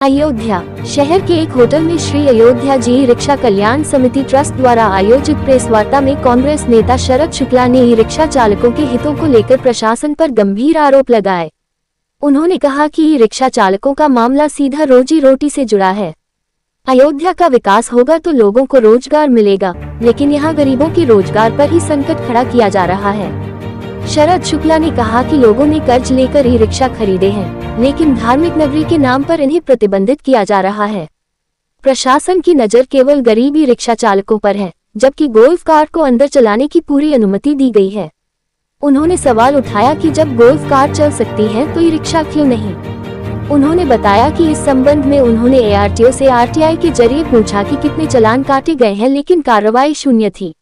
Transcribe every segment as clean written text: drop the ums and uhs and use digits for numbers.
अयोध्या शहर के एक होटल में श्री अयोध्या जी रिक्शा कल्याण समिति ट्रस्ट द्वारा आयोजित प्रेस वार्ता में कांग्रेस नेता शरद शुक्ला ने ई रिक्शा चालकों के हितों को लेकर प्रशासन पर गंभीर आरोप लगाए। उन्होंने कहा कि ई रिक्शा चालकों का मामला सीधा रोजी रोटी से जुड़ा है। अयोध्या का विकास होगा तो लोगों को रोजगार मिलेगा, लेकिन यहाँ गरीबों के रोजगार पर ही संकट खड़ा किया जा रहा है। शरद शुक्ला ने कहा कि लोगों ने कर्ज लेकर ई रिक्शा खरीदे हैं, लेकिन धार्मिक नगरी के नाम पर इन्हें प्रतिबंधित किया जा रहा है। प्रशासन की नजर केवल गरीब ई रिक्शा चालकों पर है, जबकि गोल्फ कार्ट को अंदर चलाने की पूरी अनुमति दी गई है। उन्होंने सवाल उठाया कि जब गोल्फ कार्ट चल सकती है तो ई रिक्शा क्यों नहीं। उन्होंने बताया कि इस संबंध में उन्होंने ARTO से RTI के जरिए पूछा कि कितने चालान काटे गए हैं, लेकिन कार्रवाई शून्य थी।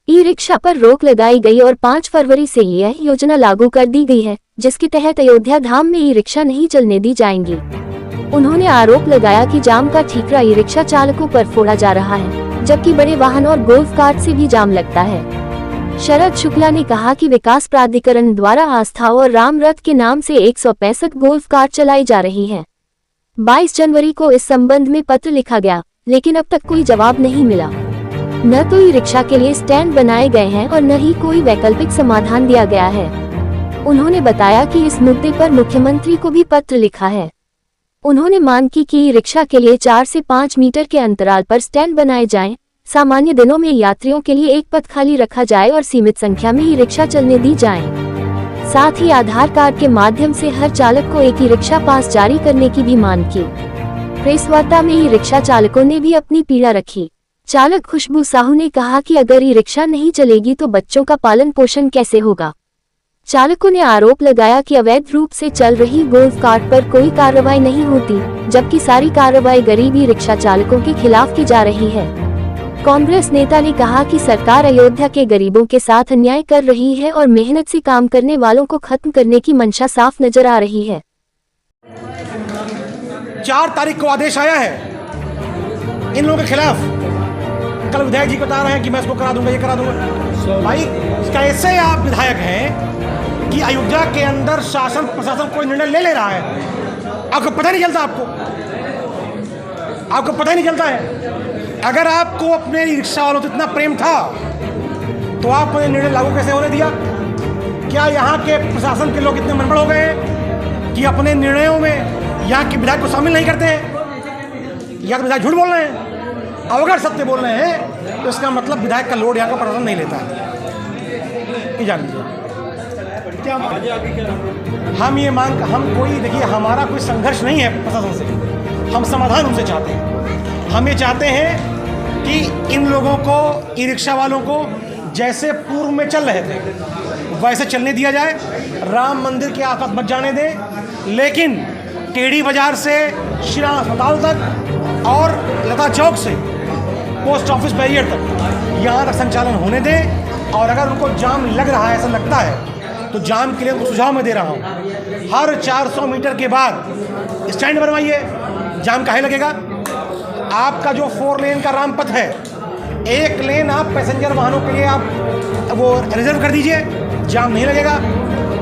ई रिक्शा पर रोक लगाई गई और 5 फरवरी से यह योजना लागू कर दी गई है, जिसके तहत अयोध्या धाम में ई रिक्शा नहीं चलने दी जाएंगी। उन्होंने आरोप लगाया कि जाम का ठीकरा ई रिक्शा चालकों पर फोड़ा जा रहा है, जबकि बड़े वाहन और गोल्फ कार्ट से भी जाम लगता है। शरद शुक्ला ने कहा कि विकास प्राधिकरण द्वारा आस्था और राम रथ के नाम से 165 गोल्फ कार्ट चलाई जा रही है। 22 जनवरी को इस संबंध में पत्र लिखा गया, लेकिन अब तक कोई जवाब नहीं मिला। न तो ई रिक्शा के लिए स्टैंड बनाए गए हैं और न ही कोई वैकल्पिक समाधान दिया गया है। उन्होंने बताया कि इस मुद्दे पर मुख्यमंत्री को भी पत्र लिखा है। उन्होंने मांग की कि ई रिक्शा के लिए 4 से 5 मीटर के अंतराल पर स्टैंड बनाए जाएं, सामान्य दिनों में यात्रियों के लिए एक पथ खाली रखा जाए और सीमित संख्या में ई रिक्शा चलने दी जाएं। साथ ही आधार कार्ड के माध्यम से हर चालक को एक ई रिक्शा पास जारी करने की भी मांग की। प्रेस वार्ता में ई रिक्शा चालकों ने भी अपनी पीड़ा रखी। चालक खुशबू साहू ने कहा कि अगर ई रिक्शा नहीं चलेगी तो बच्चों का पालन पोषण कैसे होगा। चालकों ने आरोप लगाया कि अवैध रूप से चल रही गोल्फ कार्ट पर कोई कार्रवाई नहीं होती, जबकि सारी कार्रवाई गरीब ई रिक्शा चालकों के खिलाफ की जा रही है। कांग्रेस नेता ने कहा कि सरकार अयोध्या के गरीबों के साथ अन्याय कर रही है और मेहनत से काम करने वालों को खत्म करने की मंशा साफ नजर आ रही है। 4 तारीख को आदेश आया है इन लोगों के खिलाफ। कल विधायक जी बता रहे हैं कि मैं इसको करा दूंगा, ये करा दूंगा। भाई कैसे आप विधायक हैं कि अयोध्या के अंदर शासन प्रशासन कोई निर्णय ले रहा है, आपको पता नहीं चलता। आपको पता ही नहीं चलता है। अगर आपको अपने रिक्शा वालों से इतना प्रेम था तो आपने निर्णय लागू कैसे होने दिया? क्या यहाँ के प्रशासन के लोग इतने मनमड़ हो गए हैं कि अपने निर्णयों में यहाँ के विधायक को शामिल नहीं करते हैं? या तो विधायक झूठ बोल रहे हैं। अगर सत्य बोल रहे हैं तो इसका मतलब विधायक का लोड यहाँ का प्रशासन नहीं लेता है। ये जान लीजिए। हम कोई देखिए, हमारा कोई संघर्ष नहीं है प्रशासन से, हम समाधान उनसे चाहते हैं। हम ये चाहते हैं कि इन लोगों को, ई रिक्शा वालों को जैसे पूर्व में चल रहे थे वैसे चलने दिया जाए। राम मंदिर के आसपास मत जाने दें, लेकिन टेढ़ी बाजार से श्री राम अस्पताल तक और लता चौक से पोस्ट ऑफिस बैरियर तक यहाँ तक संचालन होने दें। और अगर उनको जाम लग रहा है, ऐसा लगता है, तो जाम के लिए उनको सुझाव मैं दे रहा हूँ, हर 400 मीटर के बाद स्टैंड बनवाइए। जाम काहे लगेगा? आपका जो 4 लेन का राम पथ है, 1 लेन आप पैसेंजर वाहनों के लिए आप वो रिजर्व कर दीजिए, जाम नहीं लगेगा।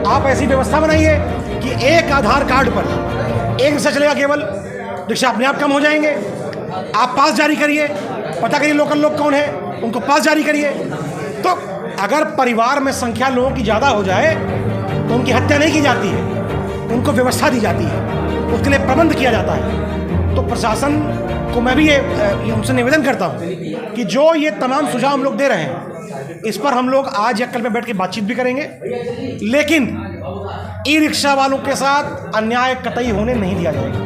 आप ऐसी व्यवस्था बनाइए कि एक आधार कार्ड पर एक रिक्शा चलेगा केवल, रिक्शा अपने आप कम हो जाएंगे। आप पास जारी करिए, पता करिए लोकल लोग कौन है, उनको पास जारी करिए। तो अगर परिवार में संख्या लोगों की ज़्यादा हो जाए तो उनकी हत्या नहीं की जाती है, उनको व्यवस्था दी जाती है, उसके लिए प्रबंध किया जाता है। तो प्रशासन को मैं भी ये उनसे निवेदन करता हूँ कि जो ये तमाम सुझाव हम लोग दे रहे हैं, इस पर हम लोग आज या कल में बैठ के बातचीत भी करेंगे, लेकिन ई रिक्शा वालों के साथ अन्याय कतई होने नहीं दिया जाएगा।